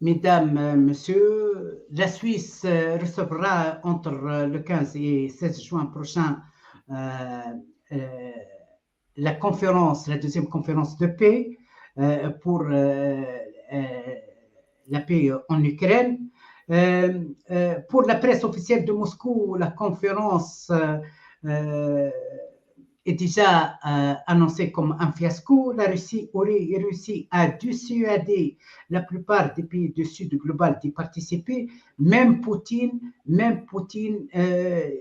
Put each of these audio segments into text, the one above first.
Mesdames, Messieurs, la Suisse recevra entre le 15 et 16 juin prochain la deuxième conférence de paix pour la paix en Ukraine. Pour la presse officielle de Moscou, la conférence est déjà annoncée comme un fiasco. La Russie aurait réussi à dissuader la plupart des pays du Sud global d'y participer. Même Poutine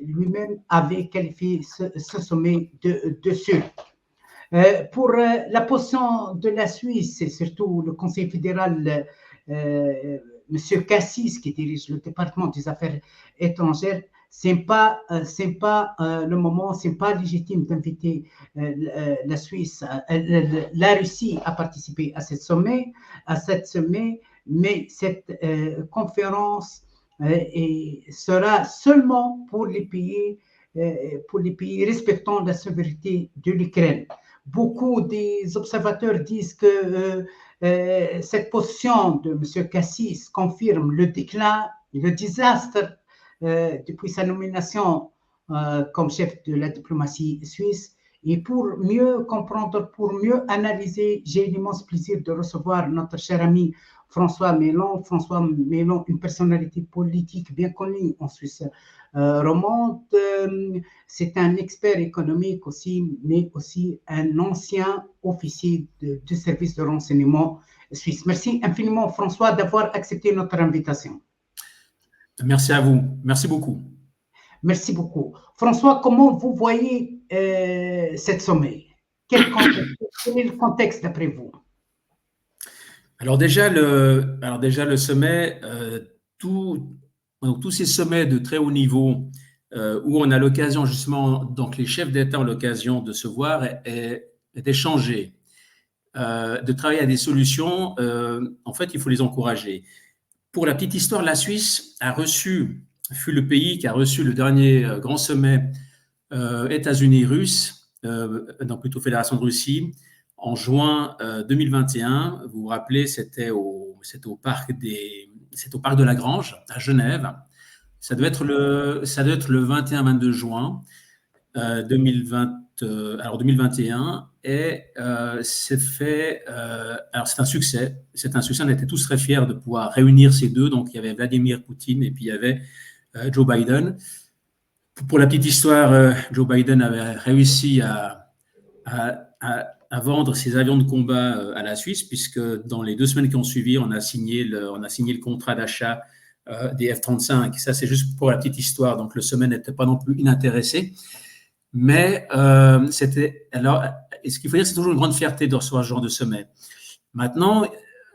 lui-même avait qualifié ce sommet de sul. Pour la position de la Suisse et surtout le Conseil fédéral, Monsieur Cassis, qui dirige le département des affaires étrangères, c'est pas le moment, c'est pas légitime d'inviter la Suisse, la Russie à participer à ce sommet, mais cette conférence sera seulement pour les pays respectant la souveraineté de l'Ukraine. Beaucoup des observateurs disent que cette position de M. Cassis confirme le déclin, le désastre depuis sa nomination comme chef de la diplomatie suisse. Et pour mieux comprendre, pour mieux analyser, j'ai l'immense plaisir de recevoir notre cher ami François Meilon. François Meilon, une personnalité politique bien connue en Suisse romande. C'est un expert économique aussi, mais aussi un ancien officier du service de renseignement suisse. Merci infiniment, François, d'avoir accepté notre invitation. Merci à vous. Merci beaucoup. Merci beaucoup. François, comment vous voyez cette sommet? Quel est le contexte d'après vous? Alors déjà, le sommet, tous ces sommets de très haut niveau où on a l'occasion justement, donc les chefs d'État ont l'occasion de se voir et d'échanger, de travailler à des solutions, en fait, il faut les encourager. Pour la petite histoire, la Suisse fut le pays qui a reçu le dernier grand sommet États-Unis-Russes, donc plutôt Fédération de Russie, en juin 2021. Vous vous rappelez, c'était au parc de la Grange à Genève. Ça doit être le 21-22 juin 2021 et c'est fait. Alors c'est un succès. On était tous très fiers de pouvoir réunir ces deux. Donc il y avait Vladimir Poutine et puis il y avait Joe Biden. Pour la petite histoire, Joe Biden avait réussi à vendre ses avions de combat à la Suisse, puisque dans les 2 semaines qui ont suivi, on a signé le contrat d'achat des F-35. Ça, c'est juste pour la petite histoire. Donc, le sommet n'était pas non plus inintéressé. Mais ce qu'il faut dire, c'est toujours une grande fierté de recevoir ce genre de sommet. Maintenant,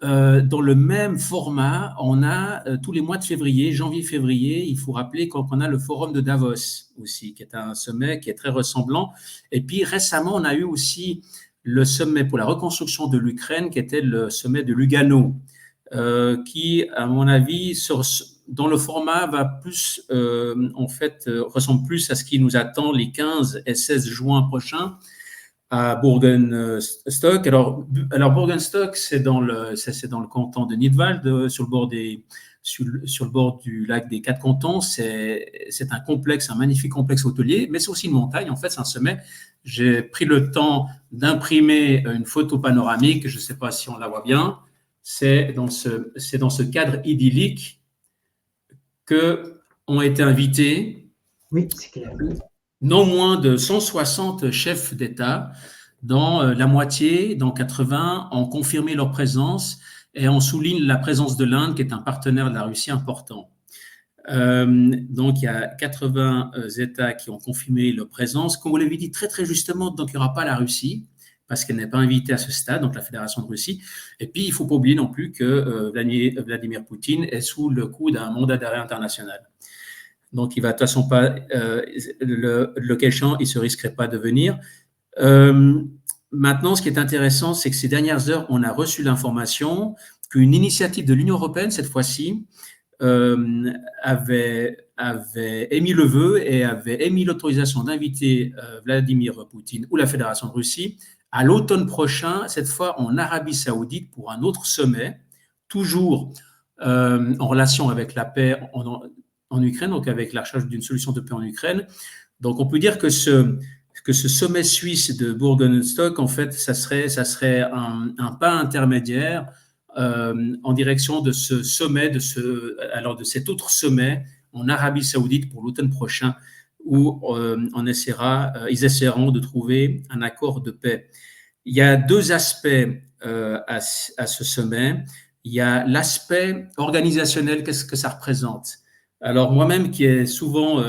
dans le même format, on a tous les mois de février, janvier-février, il faut rappeler qu'on a le forum de Davos aussi, qui est un sommet qui est très ressemblant. Et puis récemment, on a eu aussi le sommet pour la reconstruction de l'Ukraine, qui était le sommet de Lugano, qui, à mon avis, dans le format va plus, ressemble plus à ce qui nous attend les 15 et 16 juin prochains à Burgenstock. Alors Burgenstock, c'est dans le canton de Nidwald, sur le bord du lac des Quatre Cantons. C'est un magnifique complexe hôtelier, mais c'est aussi une montagne. En fait, c'est un sommet. J'ai pris le temps d'imprimer une photo panoramique. Je ne sais pas si on la voit bien. C'est dans ce cadre idyllique que ont été invités. Oui, c'est clair. Non moins de 160 chefs d'État, dont la moitié, dans 80, ont confirmé leur présence et on souligne la présence de l'Inde, qui est un partenaire de la Russie important. Donc, il y a 80 États qui ont confirmé leur présence. Comme vous l'avez dit très, très justement, donc il n'y aura pas la Russie, parce qu'elle n'est pas invitée à ce stade, donc la Fédération de Russie. Et puis, il ne faut pas oublier non plus que Vladimir Poutine est sous le coup d'un mandat d'arrêt international. Donc, il va de toute façon pas, le cas échéant, il ne se risquerait pas de venir. Maintenant, ce qui est intéressant, c'est que ces dernières heures, on a reçu l'information qu'une initiative de l'Union européenne, cette fois-ci, avait émis le vœu et avait émis l'autorisation d'inviter Vladimir Poutine ou la Fédération de Russie à l'automne prochain, cette fois en Arabie Saoudite, pour un autre sommet, toujours en relation avec la paix en Ukraine, donc avec la recherche d'une solution de paix en Ukraine. Donc, on peut dire que ce sommet suisse de Bourg-en-Stock, en fait, ça serait un pas intermédiaire en direction de ce sommet, de cet autre sommet en Arabie Saoudite pour l'automne prochain, où ils essaieront de trouver un accord de paix. Il y a deux aspects à ce sommet. Il y a l'aspect organisationnel, qu'est-ce que ça représente? Alors, moi-même qui ai souvent,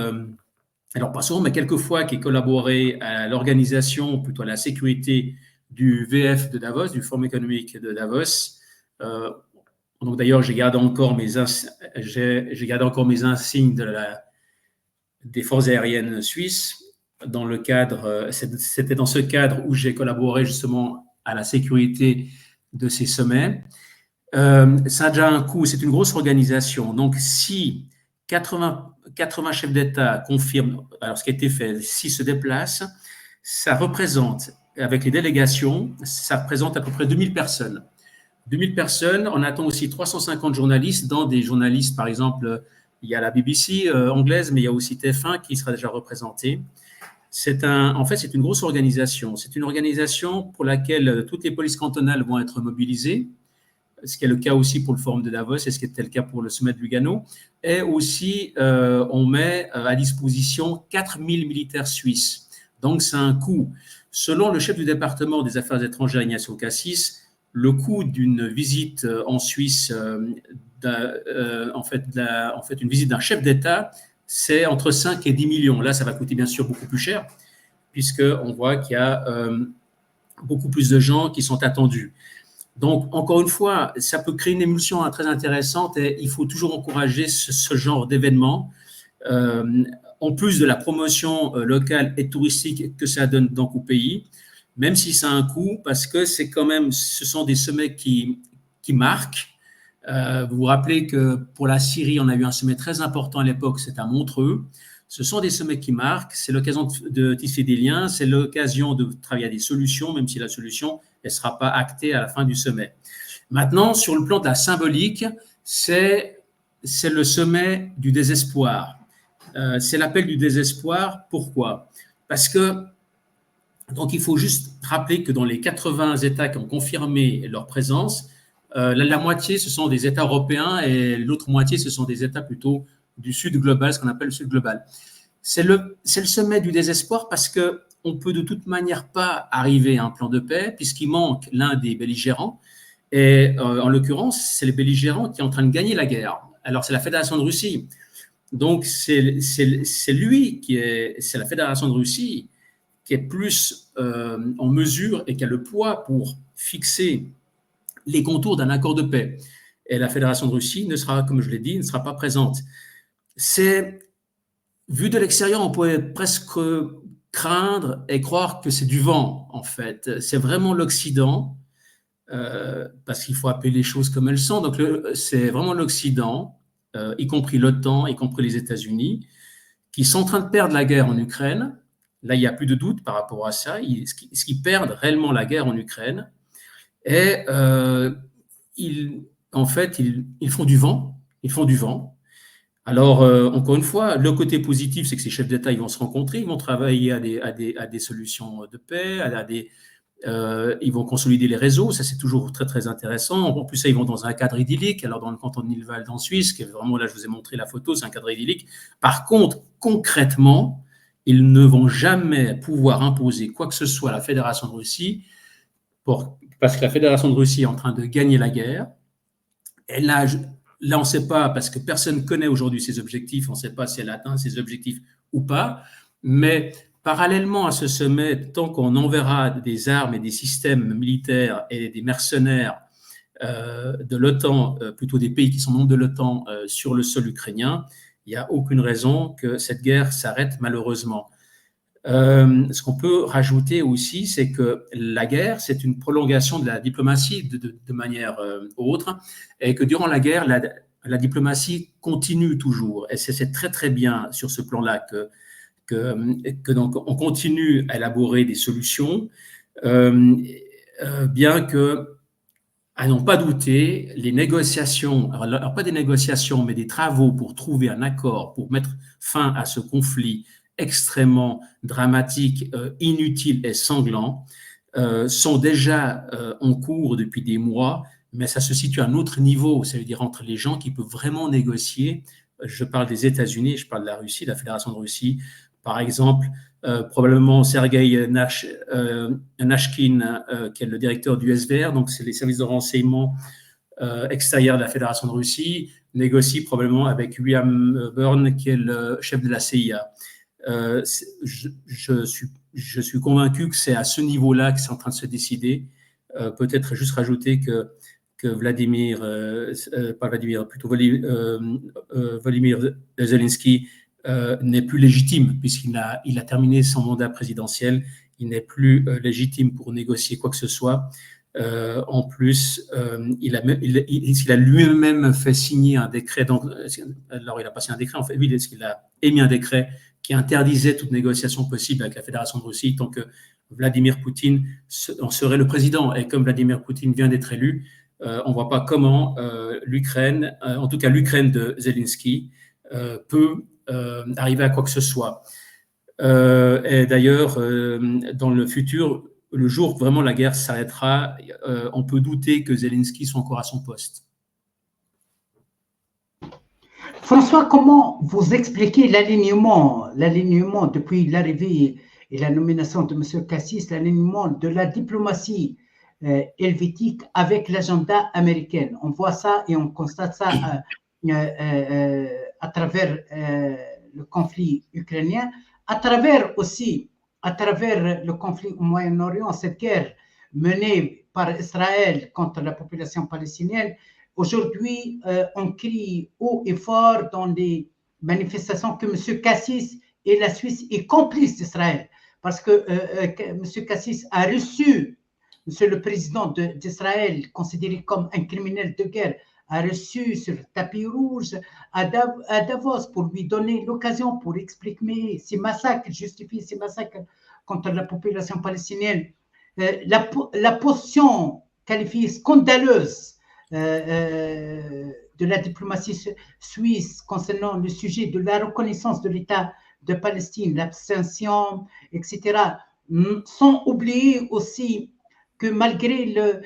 alors pas souvent, mais quelquefois, qui ai collaboré à l'organisation, plutôt à la sécurité du VF de Davos, du Forum économique de Davos. Donc d'ailleurs, j'ai gardé encore mes insignes des forces aériennes suisses. C'était dans ce cadre où j'ai collaboré justement à la sécurité de ces sommets. Ça a déjà un coût, c'est une grosse organisation. Donc, si 80 chefs d'État confirment alors ce qui a été fait, s'ils se déplacent, ça représente, avec les délégations, ça représente à peu près 2000 personnes. 2000 personnes, on attend aussi 350 journalistes, dont des journalistes, par exemple, il y a la BBC anglaise, mais il y a aussi TF1 qui sera déjà représenté. En fait, c'est une grosse organisation. C'est une organisation pour laquelle toutes les polices cantonales vont être mobilisées, ce qui est le cas aussi pour le Forum de Davos et ce qui était le cas pour le sommet de Lugano. Et aussi, on met à disposition 4000 militaires suisses. Donc, c'est un coût. Selon le chef du département des Affaires étrangères, Ignacio Cassis, le coût d'une visite en Suisse, en fait, une visite d'un chef d'État, c'est entre 5 et 10 millions. Là, ça va coûter bien sûr beaucoup plus cher, puisqu'on voit qu'il y a beaucoup plus de gens qui sont attendus. Donc, encore une fois, ça peut créer une émulsion très intéressante et il faut toujours encourager ce genre d'événements. En plus de la promotion locale et touristique que ça donne donc au pays, même si ça a un coût, parce que ce sont des sommets qui marquent. Vous vous rappelez que pour la Syrie, on a eu un sommet très important à l'époque, c'est à Montreux. Ce sont des sommets qui marquent, c'est l'occasion de tisser des liens, c'est l'occasion de travailler à des solutions, même si la solution ne sera pas actée à la fin du sommet. Maintenant, sur le plan de la symbolique, c'est le sommet du désespoir. C'est l'appel du désespoir. Pourquoi? Parce que, donc il faut juste rappeler que dans les 80 États qui ont confirmé leur présence, la moitié, ce sont des États européens et l'autre moitié, ce sont des États plutôt du Sud global, ce qu'on appelle le Sud global. C'est le sommet du désespoir parce qu'on ne peut de toute manière pas arriver à un plan de paix puisqu'il manque l'un des belligérants. Et en l'occurrence, c'est le belligérant qui est en train de gagner la guerre. Alors, c'est la Fédération de Russie. Donc, c'est la Fédération de Russie qui est plus en mesure et qui a le poids pour fixer les contours d'un accord de paix. Et la Fédération de Russie ne sera, comme je l'ai dit, ne sera pas présente. Vu de l'extérieur, on pourrait presque craindre et croire que c'est du vent, en fait. C'est vraiment l'Occident, parce qu'il faut appeler les choses comme elles sont. Donc, c'est vraiment l'Occident, y compris l'OTAN, y compris les États-Unis, qui sont en train de perdre la guerre en Ukraine. Là, il n'y a plus de doute par rapport à ça. Ils perdent réellement la guerre en Ukraine. Et ils font du vent. Ils font du vent. Alors, encore une fois, le côté positif, c'est que ces chefs d'État, ils vont se rencontrer, ils vont travailler à des solutions de paix, ils vont consolider les réseaux, ça c'est toujours très très intéressant. En plus, ça, ils vont dans un cadre idyllique. Alors, dans le canton de Nilwald en Suisse, qui est vraiment, là je vous ai montré la photo, c'est un cadre idyllique. Par contre, concrètement, ils ne vont jamais pouvoir imposer quoi que ce soit à la Fédération de Russie, parce que la Fédération de Russie est en train de gagner la guerre. Et là, on ne sait pas, parce que personne ne connaît aujourd'hui ses objectifs, on ne sait pas si elle atteint ses objectifs ou pas, mais parallèlement à ce sommet, tant qu'on enverra des armes et des systèmes militaires et des mercenaires de l'OTAN, plutôt des pays qui sont membres de l'OTAN sur le sol ukrainien, il n'y a aucune raison que cette guerre s'arrête malheureusement. Ce qu'on peut rajouter aussi, c'est que la guerre, c'est une prolongation de la diplomatie de manière autre, et que durant la guerre, la diplomatie continue toujours. Et c'est très très bien sur ce plan-là que donc on continue à élaborer des solutions, bien que à n'en pas douter, les négociations, alors pas des négociations, mais des travaux pour trouver un accord, pour mettre fin à ce conflit extrêmement dramatique, inutile et sanglant, sont déjà en cours depuis des mois, mais ça se situe à un autre niveau, ça veut dire entre les gens qui peuvent vraiment négocier. Je parle des États-Unis, je parle de la Russie, de la Fédération de Russie, par exemple, probablement Sergei Nashkin, qui est le directeur du SVR, donc c'est les services de renseignement extérieurs de la Fédération de Russie, négocie probablement avec William Burns, qui est le chef de la CIA. Je suis convaincu que c'est à ce niveau-là que c'est en train de se décider. Peut-être juste rajouter que Vladimir, pas Vladimir, plutôt Volodymyr Zelensky n'est plus légitime puisqu'il a terminé son mandat présidentiel. Il n'est plus légitime pour négocier quoi que ce soit. En plus, il a lui-même fait signer un décret. Donc, alors, il a passé un décret, en fait, oui, il a émis un décret qui interdisait toute négociation possible avec la Fédération de Russie tant que Vladimir Poutine en serait le président. Et comme Vladimir Poutine vient d'être élu, on ne voit pas comment l'Ukraine, en tout cas l'Ukraine de Zelensky, peut arriver à quoi que ce soit. Et d'ailleurs, dans le futur, le jour où vraiment la guerre s'arrêtera, on peut douter que Zelensky soit encore à son poste. François, comment vous expliquez l'alignement depuis l'arrivée et la nomination de M. Cassis, l'alignement de la diplomatie helvétique avec l'agenda américain? On voit ça et on constate ça à travers le conflit ukrainien, à travers le conflit au Moyen-Orient, cette guerre menée par Israël contre la population palestinienne. Aujourd'hui, on crie haut et fort dans les manifestations que M. Cassis et la Suisse est complice d'Israël, parce que M. Cassis a reçu M. le président d'Israël, considéré comme un criminel de guerre, a reçu sur le tapis rouge à Davos pour lui donner l'occasion pour expliquer ces massacres, justifier ces massacres contre la population palestinienne. La position qualifiée scandaleuse de la diplomatie suisse concernant le sujet de la reconnaissance de l'État de Palestine, l'abstention, etc., sans oublier aussi que malgré le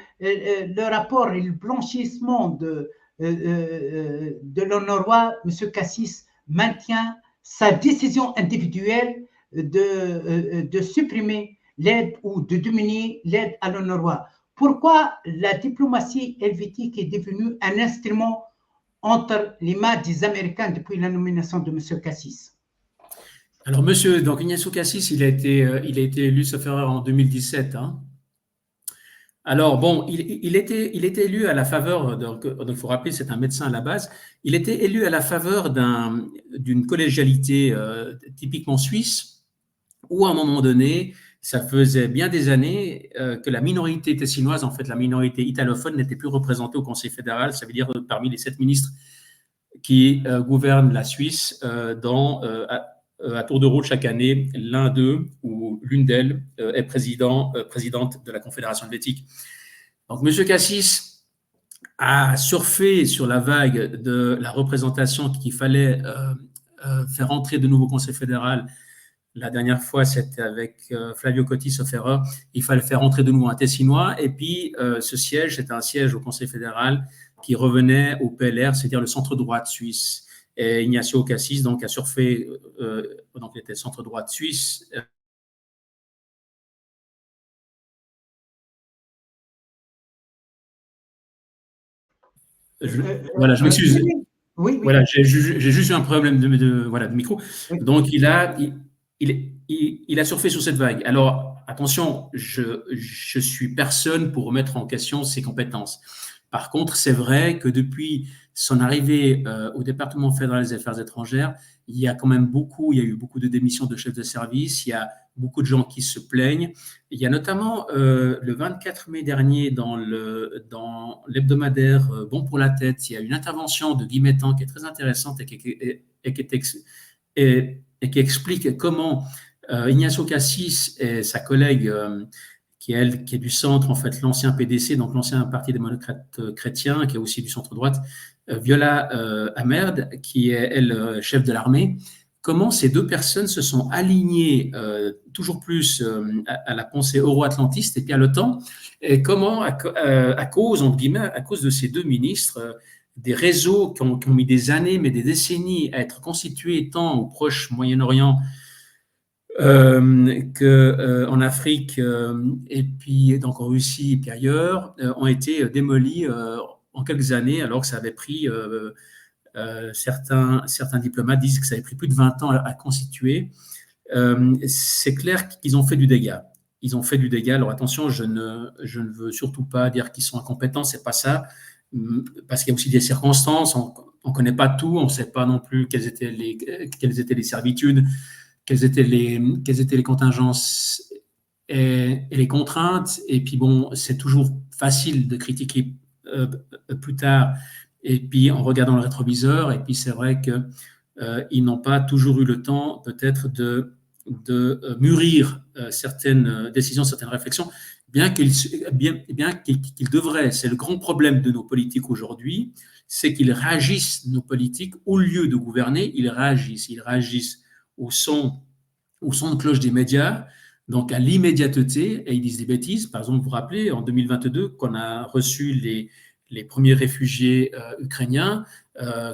rapport et le blanchissement de l'UNRWA, M. Cassis maintient sa décision individuelle de supprimer l'aide ou de diminuer l'aide à l'UNRWA. Pourquoi la diplomatie helvétique est devenue un instrument entre les mains des Américains depuis la nomination de M. Cassis? Alors, donc Ignacio Cassis, il a été élu, sauf erreur, en 2017. Hein. Alors, bon, il était élu à la faveur, donc il faut rappeler, c'est un médecin à la base, il était élu à la faveur d'une collégialité typiquement suisse, où à un moment donné, ça faisait bien des années que la minorité tessinoise, en fait la minorité italophone, n'était plus représentée au Conseil fédéral, ça veut dire parmi les 7 ministres qui gouvernent la Suisse à tour de rôle chaque année, l'un d'eux ou l'une d'elles est présidente de la Confédération helvétique. Donc, M. Cassis a surfé sur la vague de la représentation qu'il fallait faire entrer de nouveau au Conseil fédéral. La dernière fois, c'était avec Flavio Cotti, sauf erreur. Il fallait faire entrer de nouveau un Tessinois. Et puis, ce siège, c'était un siège au Conseil fédéral qui revenait au PLR, c'est-à-dire le centre-droite suisse. Et Ignacio Cassis donc, a surfé, donc il était centre-droite suisse. Voilà, je m'excuse. Oui. Voilà, j'ai juste eu un problème de micro. Oui. Donc, il a surfé sur cette vague. Alors, attention, je suis personne pour remettre en question ses compétences. Par contre, c'est vrai que depuis son arrivée au département fédéral des affaires étrangères, il y a eu beaucoup de démissions de chefs de service, il y a beaucoup de gens qui se plaignent. Il y a notamment le 24 mai dernier dans l'hebdomadaire Bon pour la tête, il y a une intervention de Guy Mettan qui est très intéressante et qui explique comment Ignacio Cassis et sa collègue qui est du centre, en fait, l'ancien PDC, donc l'ancien Parti démocrate chrétien, qui est aussi du centre-droite, Viola Amerd, qui est, elle, chef de l'armée. Comment ces deux personnes se sont alignées toujours plus à la pensée euro-atlantiste et puis à l'OTAN, et comment, à cause, entre guillemets, à cause de ces deux ministres, des réseaux qui ont mis des années, mais des décennies à être constitués tant au Proche Moyen-Orient qu'en Afrique, et puis donc en Russie et puis ailleurs, ont été démolis en quelques années, alors que ça avait pris, certains diplomates disent que ça avait pris plus de 20 ans à constituer. C'est clair qu'ils ont fait du dégât. Ils ont fait du dégât. Alors attention, je ne veux surtout pas dire qu'ils sont incompétents, c'est pas ça, parce qu'il y a aussi des circonstances, on ne connaît pas tout, on ne sait pas non plus quelles étaient les servitudes, quelles étaient les contingences et les contraintes. Et puis bon, c'est toujours facile de critiquer plus tard, et puis en regardant le rétroviseur. Et puis c'est vrai qu'ils n'ont pas toujours eu le temps peut-être de mûrir certaines décisions, certaines réflexions, bien qu'ils devraient. C'est le grand problème de nos politiques aujourd'hui, c'est qu'ils réagissent, nos politiques, au lieu de gouverner, ils réagissent. Ils réagissent au son de cloche des médias, donc à l'immédiateté, et ils disent des bêtises. Par exemple, vous vous rappelez, en 2022, qu'on a reçu les premiers réfugiés ukrainiens,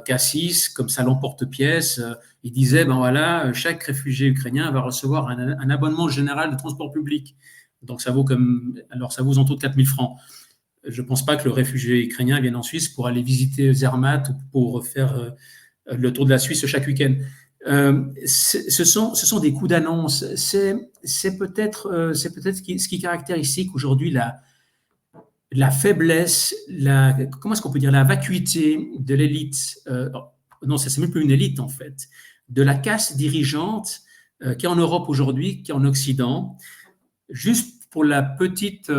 Cassis, comme ça l'emporte-pièce, il disait, ben voilà, chaque réfugié ukrainien va recevoir un abonnement général de transport public. Donc ça vaut aux alentours de 4 000 francs. Je ne pense pas que le réfugié ukrainien vienne en Suisse pour aller visiter Zermatt ou pour faire le tour de la Suisse chaque week-end. Ce sont des coups d'annonce. C'est peut-être ce qui caractérise aujourd'hui la faiblesse, comment est-ce qu'on peut dire, la vacuité de l'élite. Non, c'est même plus une élite en fait, de la caste dirigeante qui est en Europe aujourd'hui, qui est en Occident. Juste pour la petite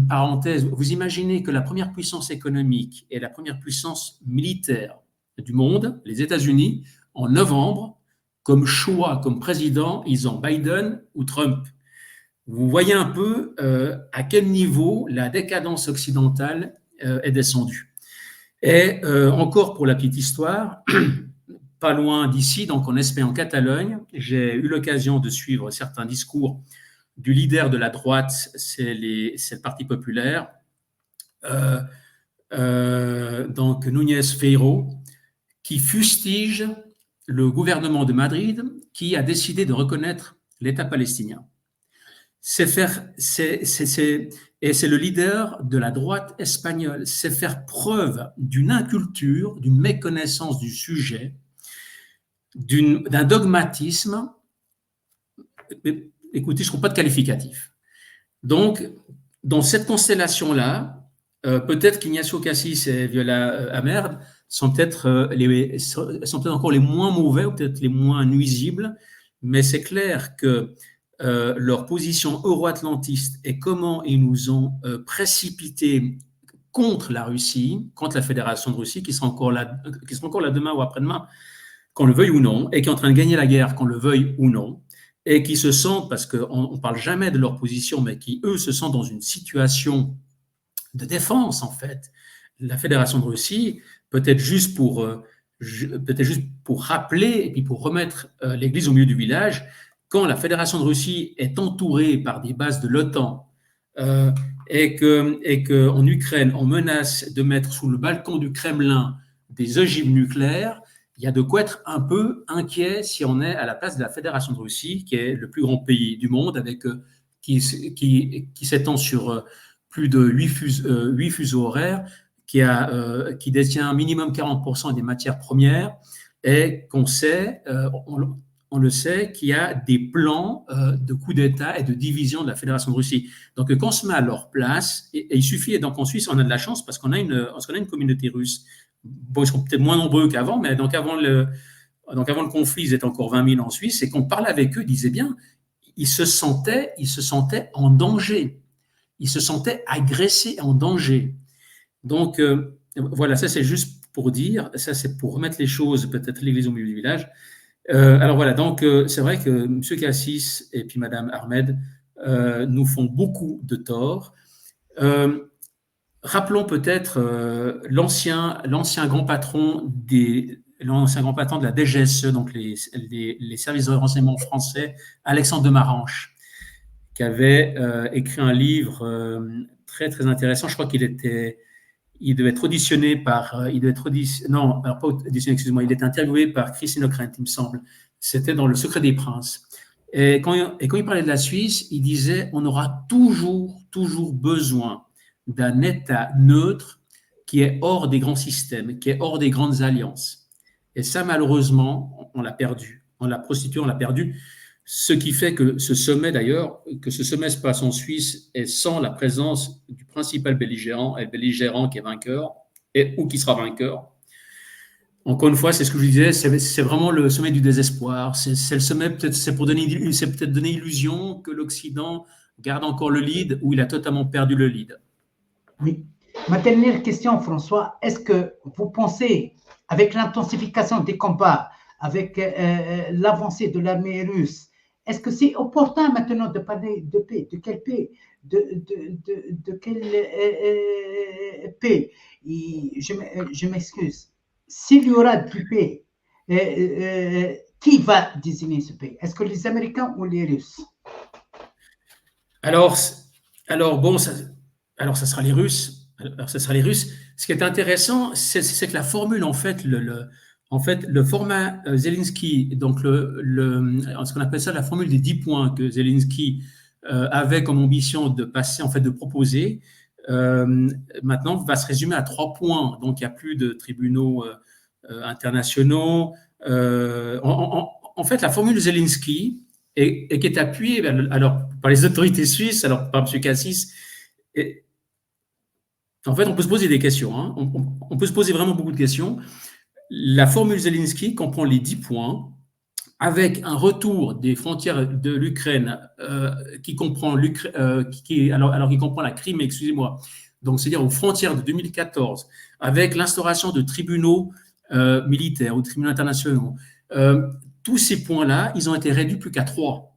parenthèse, vous imaginez que la première puissance économique et la première puissance militaire du monde, les États-Unis, en novembre, comme choix, comme président, ils ont Biden ou Trump. Vous voyez un peu à quel niveau la décadence occidentale est descendue. Et encore pour la petite histoire, pas loin d'ici, donc en Espagne, en Catalogne, j'ai eu l'occasion de suivre certains discours du leader de la droite, c'est le Parti populaire, donc Núñez Feijóo, qui fustige le gouvernement de Madrid qui a décidé de reconnaître l'État palestinien. Et c'est le leader de la droite espagnole. C'est faire preuve d'une inculture, d'une méconnaissance du sujet, d'un dogmatisme. Écoutez, je ne trouve pas de qualificatif. Donc, dans cette constellation-là, peut-être qu'Ignacio Cassis et Viola Amerd sont peut-être encore les moins mauvais ou peut-être les moins nuisibles, mais c'est clair que leur position euro-atlantiste et comment ils nous ont précipités contre la Russie, contre la Fédération de Russie, qui sera encore là demain ou après-demain, qu'on le veuille ou non, et qui est en train de gagner la guerre, qu'on le veuille ou non, et qui se sentent, parce qu'on ne parle jamais de leur position, mais qui, eux, se sentent dans une situation de défense, en fait. La Fédération de Russie, peut-être juste pour rappeler et puis pour remettre l'église au milieu du village, quand la Fédération de Russie est entourée par des bases de l'OTAN et qu'en Ukraine, on menace de mettre sous le balcon du Kremlin des ogives nucléaires, il y a de quoi être un peu inquiet si on est à la place de la Fédération de Russie, qui est le plus grand pays du monde, qui s'étend sur plus de 8 fuseaux horaires, qui détient un minimum 40% des matières premières, et qu'on sait, on le sait, qu'il y a des plans de coup d'État et de division de la Fédération de Russie. Donc, quand on se met à leur place, et il suffit, et donc en Suisse, on a de la chance parce qu'on a une communauté russe. Bon, ils sont peut-être moins nombreux qu'avant, mais donc avant le conflit, ils étaient encore 20 000 en Suisse, et qu'on parlait avec eux, ils disaient bien, ils se sentaient en danger. Ils se sentaient agressés, en danger. Donc, voilà, ça c'est juste pour dire, ça c'est pour remettre les choses, peut-être l'église au milieu du village. Alors voilà, donc c'est vrai que M. Cassis et puis Mme Ahmed nous font beaucoup de tort. Rappelons peut-être l'ancien grand patron de la DGSE, donc les services de renseignement français, Alexandre de Maranche, qui avait écrit un livre très très intéressant. Je crois il devait être auditionné par, il était interviewé par Christine Ockrent, il me semble. C'était dans Le Secret des Princes. Et quand il parlait de la Suisse, il disait on aura toujours besoin d'un État neutre qui est hors des grands systèmes, qui est hors des grandes alliances. Et ça, malheureusement, on l'a perdu. On l'a prostitué, on l'a perdu. Ce qui fait que ce sommet, d'ailleurs, se passe en Suisse et sans la présence du principal belligérant qui est vainqueur ou qui sera vainqueur. Encore une fois, c'est ce que je disais, c'est vraiment le sommet du désespoir. C'est le sommet, c'est peut-être donner illusion que l'Occident garde encore le lead ou il a totalement perdu le lead. Oui. Ma dernière question, François, est-ce que vous pensez, avec l'intensification des combats, avec l'avancée de l'armée russe, est-ce que c'est opportun maintenant de parler de paix? De quelle paix? De quelle paix? Je m'excuse. S'il y aura du paix, qui va désigner ce paix? Est-ce que les Américains ou les Russes? Alors bon, ça sera les Russes. Ce qui est intéressant, c'est que la formule, en fait, le format Zelensky, donc ce qu'on appelle ça la formule des 10 points que Zelensky avait comme ambition de passer, en fait, de proposer, maintenant va se résumer à 3 points. Donc, il n'y a plus de tribunaux internationaux. En fait, la formule Zelensky, et qui est appuyée alors, par les autorités suisses, alors par M. Cassis, en fait, on peut se poser des questions. Hein. On peut se poser vraiment beaucoup de questions. La formule Zelensky comprend les 10 points avec un retour des frontières de l'Ukraine qui comprend qui comprend la Crimée, excusez-moi. Donc, c'est-à-dire aux frontières de 2014, avec l'instauration de tribunaux militaires ou de tribunaux internationaux. Tous ces points-là, ils ont été réduits plus qu'à 3.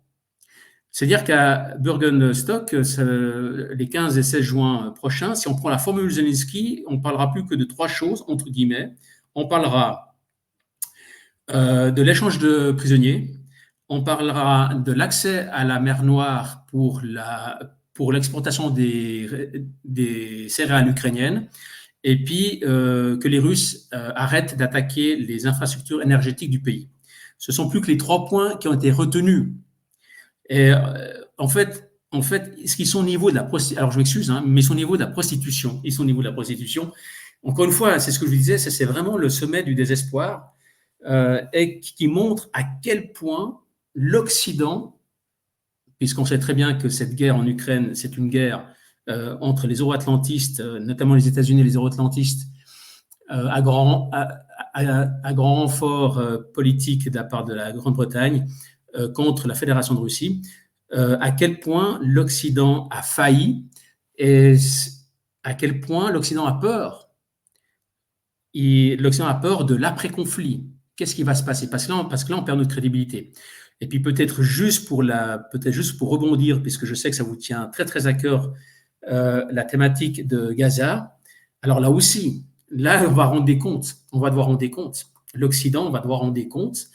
C'est-à-dire qu'à Bürgenstock, les 15 et 16 juin prochains, si on prend la formule Zelensky, on ne parlera plus que de 3 choses, entre guillemets. On parlera de l'échange de prisonniers, on parlera de l'accès à la mer Noire pour l'exportation des céréales ukrainiennes, et puis que les Russes arrêtent d'attaquer les infrastructures énergétiques du pays. Ce ne sont plus que les 3 points qui ont été retenus. Et en fait, ce qu'ils sont au niveau de la prostitution, alors je m'excuse, hein, mais ils sont au niveau de la prostitution. Encore une fois, c'est ce que je vous disais, c'est vraiment le sommet du désespoir et qui montre à quel point l'Occident, puisqu'on sait très bien que cette guerre en Ukraine, c'est une guerre entre les euro-atlantistes, notamment les États-Unis et les euro-atlantistes, à grand renfort politique de la part de la Grande-Bretagne contre la Fédération de Russie, à quel point l'Occident a failli et à quel point l'Occident a peur. L'Occident a peur de l'après-conflit. Qu'est-ce qui va se passer? Parce que là, on perd notre crédibilité. Et puis peut-être juste pour rebondir, puisque je sais que ça vous tient très très à cœur, la thématique de Gaza. Alors là aussi, on va devoir rendre des comptes. L'Occident va devoir rendre des comptes.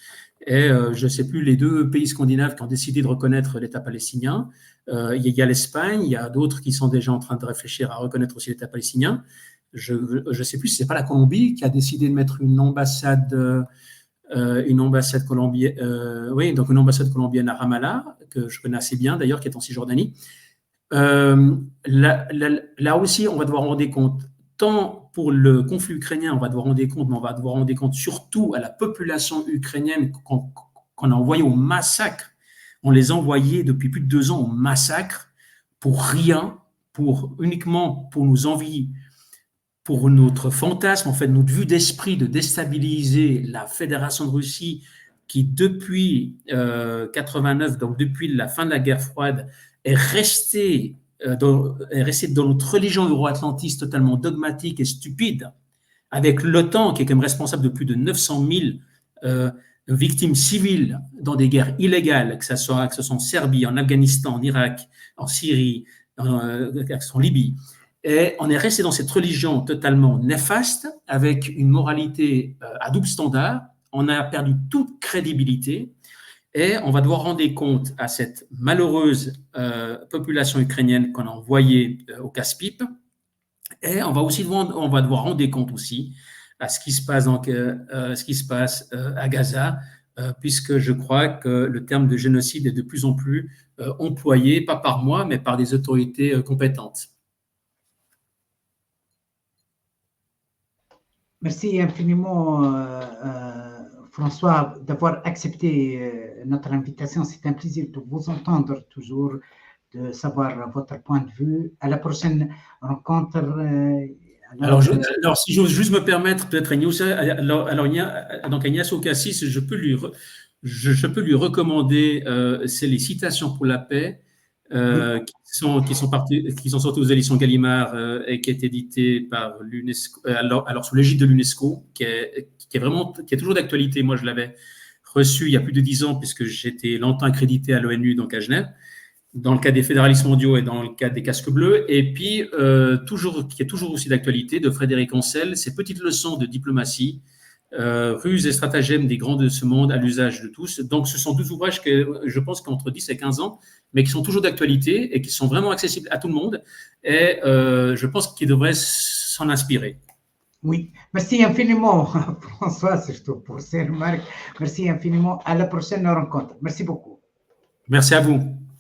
Et je ne sais plus, les 2 pays scandinaves qui ont décidé de reconnaître l'État palestinien. Il y a l'Espagne, il y a d'autres qui sont déjà en train de réfléchir à reconnaître aussi l'État palestinien. Je ne sais plus si ce n'est pas la Colombie qui a décidé de mettre une ambassade colombienne, donc une ambassade colombienne à Ramallah, que je connais assez bien d'ailleurs, qui est en Cisjordanie. Là aussi, on va devoir rendre des comptes. Tant pour le conflit ukrainien, on va devoir rendre des comptes, mais on va devoir rendre des comptes surtout à la population ukrainienne qu'on a envoyée au massacre. On les a envoyés depuis plus de 2 ans au massacre pour rien, uniquement pour nous envier, pour notre fantasme, en fait, notre vue d'esprit de déstabiliser la Fédération de Russie qui, depuis 89, donc depuis la fin de la guerre froide, est restée dans notre religion euro-atlantiste totalement dogmatique et stupide, avec l'OTAN qui est quand même responsable de plus de 900 000 victimes civiles dans des guerres illégales, que ce soit en Serbie, en Afghanistan, en Irak, en Syrie, en Libye. Et on est resté dans cette religion totalement néfaste, avec une moralité à double standard. On a perdu toute crédibilité et on va devoir rendre compte à cette malheureuse population ukrainienne qu'on a envoyée au casse-pipe. Et on va devoir rendre compte aussi à ce qui se passe, à Gaza, puisque je crois que le terme de génocide est de plus en plus employé, pas par moi, mais par des autorités compétentes. Merci infiniment, François, d'avoir accepté notre invitation. C'est un plaisir de vous entendre toujours, de savoir votre point de vue. À la prochaine rencontre. Alors, si j'ose juste me permettre, peut-être, Ignacio Cassis, je peux lui recommander, c'est les Citations pour la paix, qui sont sorties aux éditions Gallimard et qui est édité par l'UNESCO, alors sous l'égide de l'UNESCO, qui est toujours d'actualité. Moi, je l'avais reçu il y a plus de 10 ans, puisque j'étais longtemps accrédité à l'ONU, donc à Genève, dans le cadre des fédéralistes mondiaux et dans le cadre des casques bleus, et puis qui est toujours aussi d'actualité, de Frédéric Ancel, ces petites leçons de diplomatie, ruses et stratagèmes des grands de ce monde à l'usage de tous. Donc ce sont 2 ouvrages que je pense qu'entre 10 et 15 ans, mais qui sont toujours d'actualité et qui sont vraiment accessibles à tout le monde, et je pense qu'ils devraient s'en inspirer. Oui, merci infiniment, François, surtout pour ces remarques. Merci infiniment. À la prochaine rencontre. Merci beaucoup. Merci à vous.